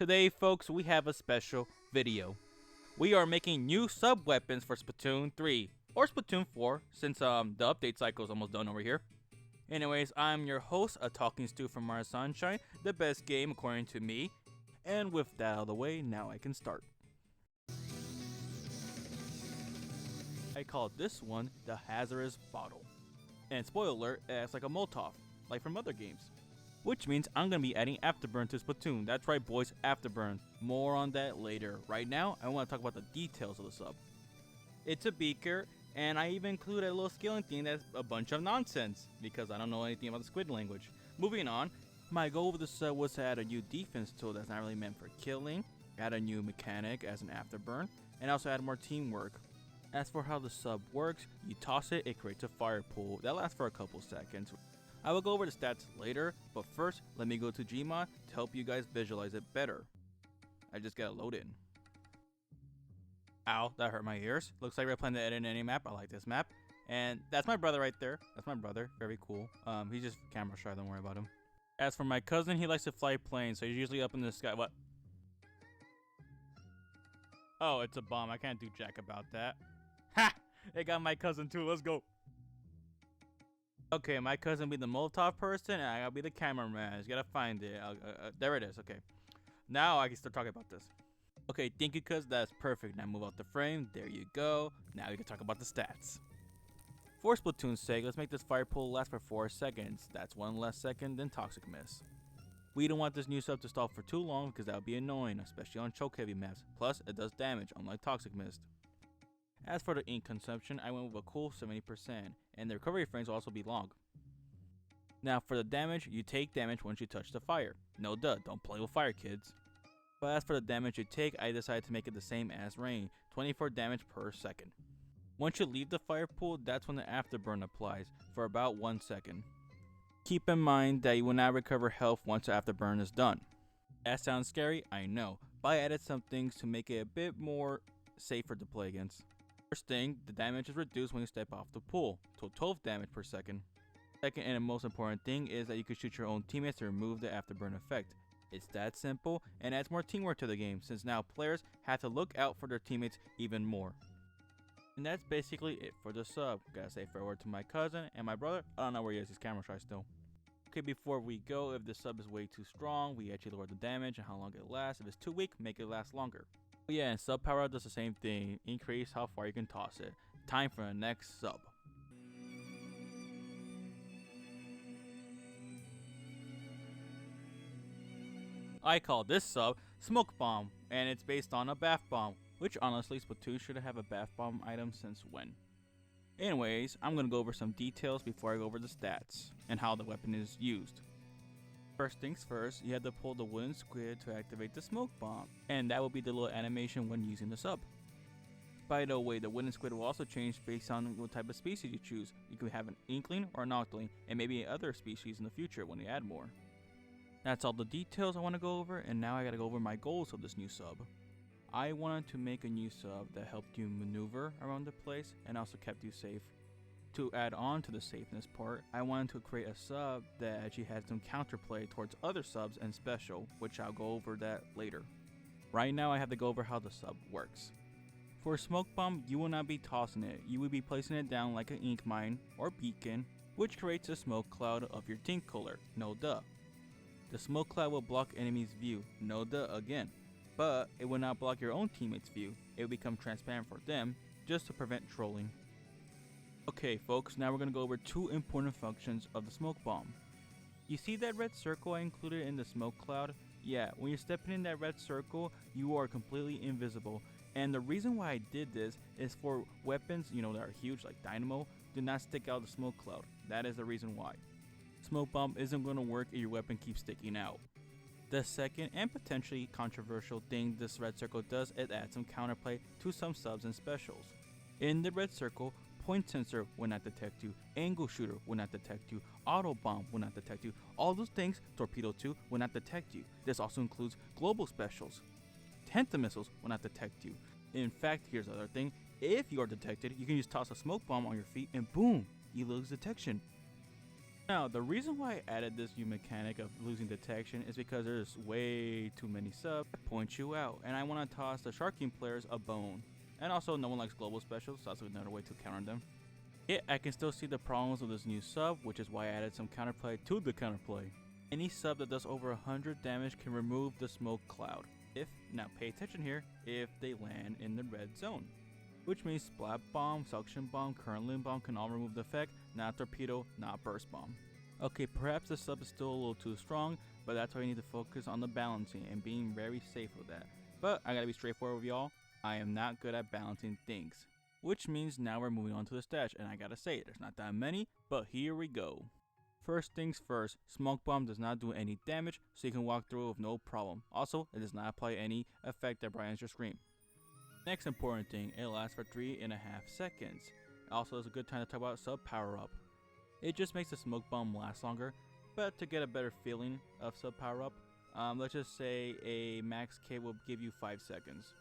Today, folks, we have a special video. We are making new sub-weapons for Splatoon 3, or Splatoon 4, since the update cycle is almost done over here. Anyways, I'm your host, a talking stew from Mars Sunshine, the best game according to me. And with that out of the way, now I can start. I call this one the Hazardous Bottle. And spoiler alert, it acts like a Molotov, like from other games. Which means I'm going to be adding Afterburn to Splatoon. That's right boys, Afterburn. More on that later. Right now, I want to talk about the details of the sub. It's a beaker, and I even include a little scaling thing that's a bunch of nonsense, because I don't know anything about the squid language. Moving on, my goal with the sub was to add a new defense tool that's not really meant for killing, add a new mechanic as an Afterburn, and also add more teamwork. As for how the sub works, you toss it, it creates a fire pool that lasts for a couple seconds. I will go over the stats later, but first, let me go to Gmod to help you guys visualize it better. I just gotta load in. Ow, that hurt my ears. Looks like we're playing the edit any map. I like this map. And that's my brother right there. That's my brother. Very cool. He's just camera shy, don't worry about him. As for my cousin, he likes to fly planes, so he's usually up in the sky. What? Oh, it's a bomb. I can't do jack about that. Ha! It got my cousin too. Let's go. Okay, my cousin be the Molotov person, and I gotta be the cameraman. I just gotta find it. There it is. Okay, now I can start talking about this. Okay, thank you, cuz that's perfect. Now move out the frame. There you go. Now we can talk about the stats. For Splatoon's sake, let's make this fire pool last for 4 seconds. That's one less second than Toxic Mist. We don't want this new sub to stall for too long because that would be annoying, especially on choke heavy maps. Plus, it does damage, unlike Toxic Mist. As for the ink consumption, I went with a cool 70%, and the recovery frames will also be long. Now for the damage, you take damage once you touch the fire. No duh, don't play with fire kids. But as for the damage you take, I decided to make it the same as rain, 24 damage per second. Once you leave the fire pool, that's when the afterburn applies, for about 1 second. Keep in mind that you will not recover health once the afterburn is done. That sounds scary, I know, but I added some things to make it a bit more safer to play against. First thing, the damage is reduced when you step off the pool, to 12 damage per second. Second and the most important thing is that you can shoot your own teammates to remove the afterburn effect. It's that simple and adds more teamwork to the game since now players have to look out for their teammates even more. And that's basically it for the sub. Gotta say farewell to my cousin and my brother. I don't know where he is, he's camera shy still. Okay, before we go, if the sub is way too strong, we actually lower the damage and how long it lasts. If it's too weak, make it last longer. Oh yeah, and sub power does the same thing, increase how far you can toss it. Time for the next sub. I call this sub Smoke Bomb, and it's based on a bath bomb, which honestly Splatoon should have a bath bomb item since when. Anyways, I'm gonna go over some details before I go over the stats, and how the weapon is used. First things first, you have to pull the wooden squid to activate the smoke bomb, and that will be the little animation when using the sub. By the way, the wooden squid will also change based on what type of species you choose. You can have an inkling or an octoling, and maybe other species in the future when you add more. That's all the details I want to go over, and now I gotta go over my goals of this new sub. I wanted to make a new sub that helped you maneuver around the place and also kept you safe. To add on to the safeness part, I wanted to create a sub that actually had some counterplay towards other subs and special, which I'll go over that later. Right now I have to go over how the sub works. For a smoke bomb, you will not be tossing it, you will be placing it down like an ink mine or beacon, which creates a smoke cloud of your team color, no duh. The smoke cloud will block enemies' view, no duh again, but it will not block your own teammates' view, it will become transparent for them, just to prevent trolling. Okay folks, now we're going to go over two important functions of the smoke bomb. You see that red circle I included in the smoke cloud? Yeah, when you're stepping in that red circle, you are completely invisible. And the reason why I did this is for weapons, that are huge like dynamo, do not stick out the smoke cloud. That is the reason why. Smoke bomb isn't going to work if your weapon keeps sticking out. The second and potentially controversial thing this red circle does is add some counterplay to some subs and specials. In the red circle, point sensor will not detect you, angle shooter will not detect you, auto bomb will not detect you, all those things, torpedo 2 will not detect you. This also includes global specials. Tenta missiles will not detect you. In fact, here's the other thing, if you are detected, you can just toss a smoke bomb on your feet and boom, you lose detection. Now, the reason why I added this new mechanic of losing detection is because there's way too many subs that point you out, and I want to toss the Shark Team players a bone. And also, no one likes global specials, so that's another way to counter them. Yet, I can still see the problems with this new sub, which is why I added some counterplay to the counterplay. Any sub that does over 100 damage can remove the smoke cloud. Now pay attention here, if they land in the red zone. Which means Splat Bomb, Suction Bomb, Curling Bomb can all remove the effect, not Torpedo, not Burst Bomb. Okay, perhaps the sub is still a little too strong, but that's why you need to focus on the balancing and being very safe with that. But I gotta be straightforward with y'all, I am not good at balancing things. Which means now we're moving on to the stats, and I gotta say, there's not that many, but here we go. First things first, Smoke Bomb does not do any damage, so you can walk through it with no problem. Also, it does not apply any effect that brightens your screen. Next important thing, it lasts for 3.5 seconds. Also, it's a good time to talk about sub power up. It just makes the Smoke Bomb last longer, but to get a better feeling of sub power up, let's just say a max K will give you 5 seconds.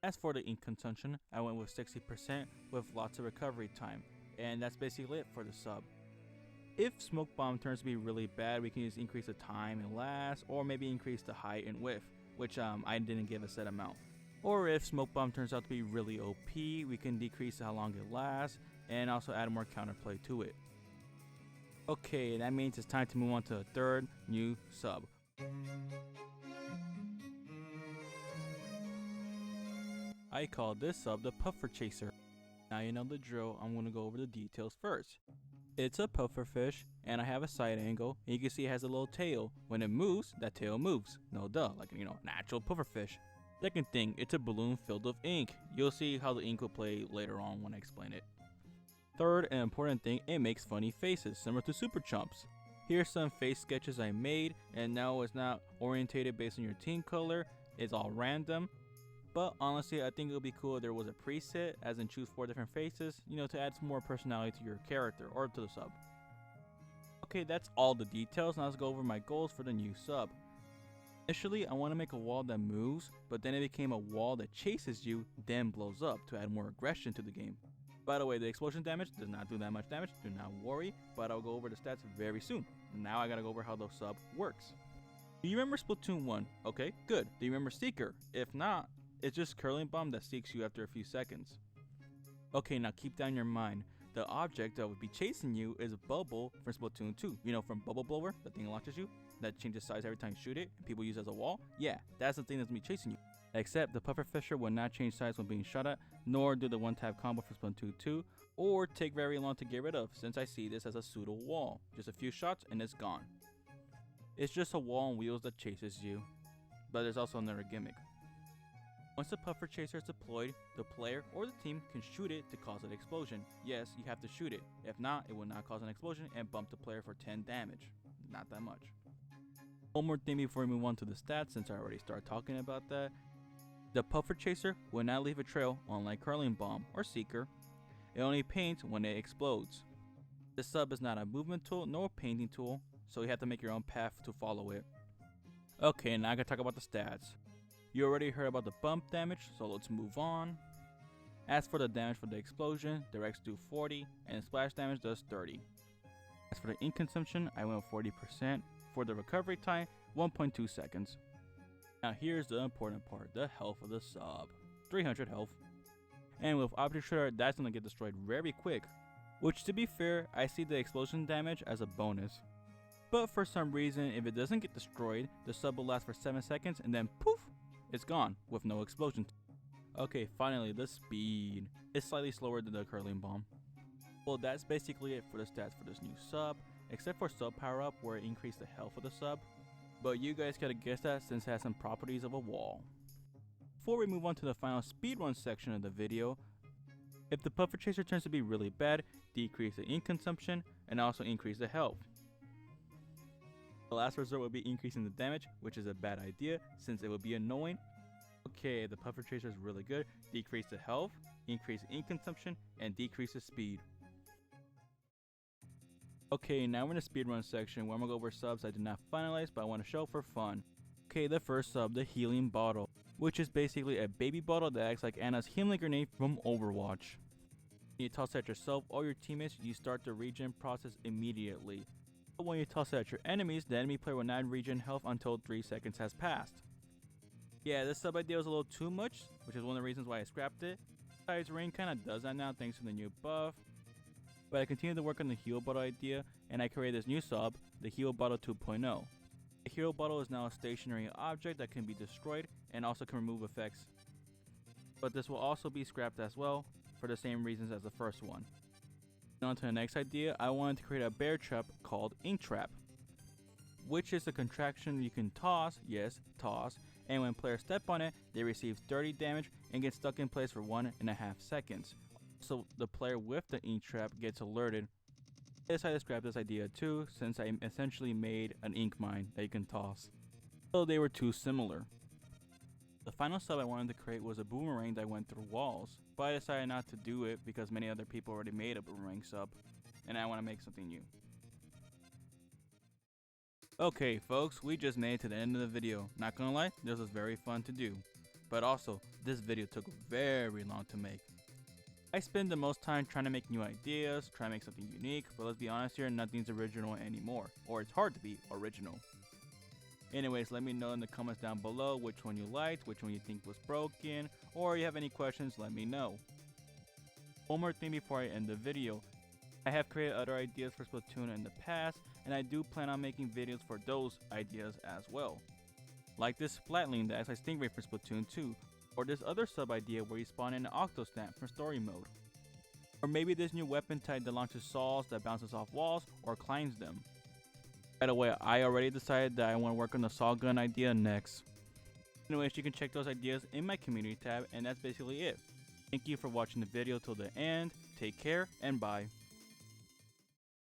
As for the ink consumption, I went with 60% with lots of recovery time, and that's basically it for the sub. If Smoke Bomb turns to be really bad, we can just increase the time it lasts, or maybe increase the height and width, which I didn't give a set amount. Or if Smoke Bomb turns out to be really OP, we can decrease how long it lasts, and also add more counterplay to it. Okay, that means it's time to move on to the third new sub. I call this sub the Puffer Chaser. Now you know the drill, I'm going to go over the details first. It's a pufferfish, and I have a side angle, and you can see it has a little tail. When it moves, that tail moves. No duh, like natural pufferfish. Second thing, it's a balloon filled with ink. You'll see how the ink will play later on when I explain it. Third and important thing, it makes funny faces, similar to Super Chumps. Here's some face sketches I made, and now it's not orientated based on your team color, it's all random. But honestly, I think it would be cool if there was a preset, as in choose 4 different faces, to add some more personality to your character, or to the sub. Okay, that's all the details, now let's go over my goals for the new sub. Initially, I want to make a wall that moves, but then it became a wall that chases you, then blows up, to add more aggression to the game. By the way, the explosion damage does not do that much damage, do not worry, but I'll go over the stats very soon. Now I gotta go over how the sub works. Do you remember Splatoon 1? Okay, good. Do you remember Seeker? If not, it's just Curling Bomb that seeks you after a few seconds. Okay, now keep that in your mind. The object that would be chasing you is a bubble from Splatoon 2. From Bubble Blower, the thing that launches you, that changes size every time you shoot it, and people use it as a wall? Yeah, that's the thing that's gonna be chasing you. Except the Pufferfisher will not change size when being shot at, nor do the one-tap combo for Splatoon 2, or take very long to get rid of, since I see this as a pseudo wall. Just a few shots and it's gone. It's just a wall on wheels that chases you. But there's also another gimmick. Once the Puffer Chaser is deployed, the player or the team can shoot it to cause an explosion. Yes, you have to shoot it. If not, it will not cause an explosion and bump the player for 10 damage. Not that much. One more thing before we move on to the stats, since I already started talking about that. The Puffer Chaser will not leave a trail, unlike Curling Bomb or Seeker. It only paints when it explodes. The sub is not a movement tool nor a painting tool, so you have to make your own path to follow it. Okay, now I gotta talk about the stats. You already heard about the bump damage, so let's move on. As for the damage for the explosion, directs do 40, and splash damage does 30. As for the ink consumption, I went with 40%. For the recovery time, 1.2 seconds. Now here's the important part, the health of the sub. 300 health. And with Object Shredder, that's gonna get destroyed very quick. Which, to be fair, I see the explosion damage as a bonus. But for some reason, if it doesn't get destroyed, the sub will last for 7 seconds and then poof, it's gone with no explosion. Okay, finally, the speed. It's slightly slower than the Curling Bomb. Well, that's basically it for the stats for this new sub, except for sub power up where it increased the health of the sub. But you guys gotta guess that since it has some properties of a wall. Before we move on to the final speedrun section of the video, if the Puffer Chaser turns to be really bad, decrease the ink consumption and also increase the health. The last resort will be increasing the damage, which is a bad idea since it will be annoying. Okay, the Puffer Chaser is really good. Decrease the health, increase ink consumption, and decrease the speed. Okay, now we're in the speedrun section where I'm gonna go over subs I did not finalize but I want to show for fun. Okay, the first sub, the Healing Bottle, which is basically a baby bottle that acts like Anna's healing grenade from Overwatch. When you toss at yourself or your teammates, you start the regen process immediately. But when you toss at your enemies, the enemy player will not regen health until 3 seconds has passed. Yeah, this sub idea was a little too much, which is one of the reasons why I scrapped it. Besides, Rain kinda does that now thanks to the new buff. But I continued to work on the Hero Bottle idea, and I created this new sub, the Hero Bottle 2.0. The Hero Bottle is now a stationary object that can be destroyed and also can remove effects. But this will also be scrapped as well, for the same reasons as the first one. On to the next idea, I wanted to create a bear trap called Ink Trap, which is a contraction you can toss, yes, toss, and when players step on it, they receive 30 damage and get stuck in place for 1.5 seconds. So the player with the ink trap gets alerted. I decided to scrap this idea too, since I essentially made an ink mine that you can toss. So they were too similar. The final sub I wanted to create was a boomerang that went through walls, but I decided not to do it because many other people already made a boomerang sub, and I want to make something new. Okay folks, we just made it to the end of the video. Not gonna lie, this was very fun to do. But also, this video took very long to make. I spend the most time trying to make new ideas, trying to make something unique, but let's be honest here, nothing's original anymore. Or it's hard to be original. Anyways, let me know in the comments down below which one you liked, which one you think was broken, or if you have any questions, let me know. One more thing before I end the video. I have created other ideas for Splatoon in the past, and I do plan on making videos for those ideas as well. Like this Splatling that acts like Stingray for Splatoon 2, or this other sub idea where you spawn in an Octostamp for story mode. Or maybe this new weapon type that launches saws that bounces off walls or climbs them. By the way, I already decided that I want to work on the saw gun idea next. Anyways, you can check those ideas in my community tab, and that's basically it. Thank you for watching the video till the end, take care, and bye.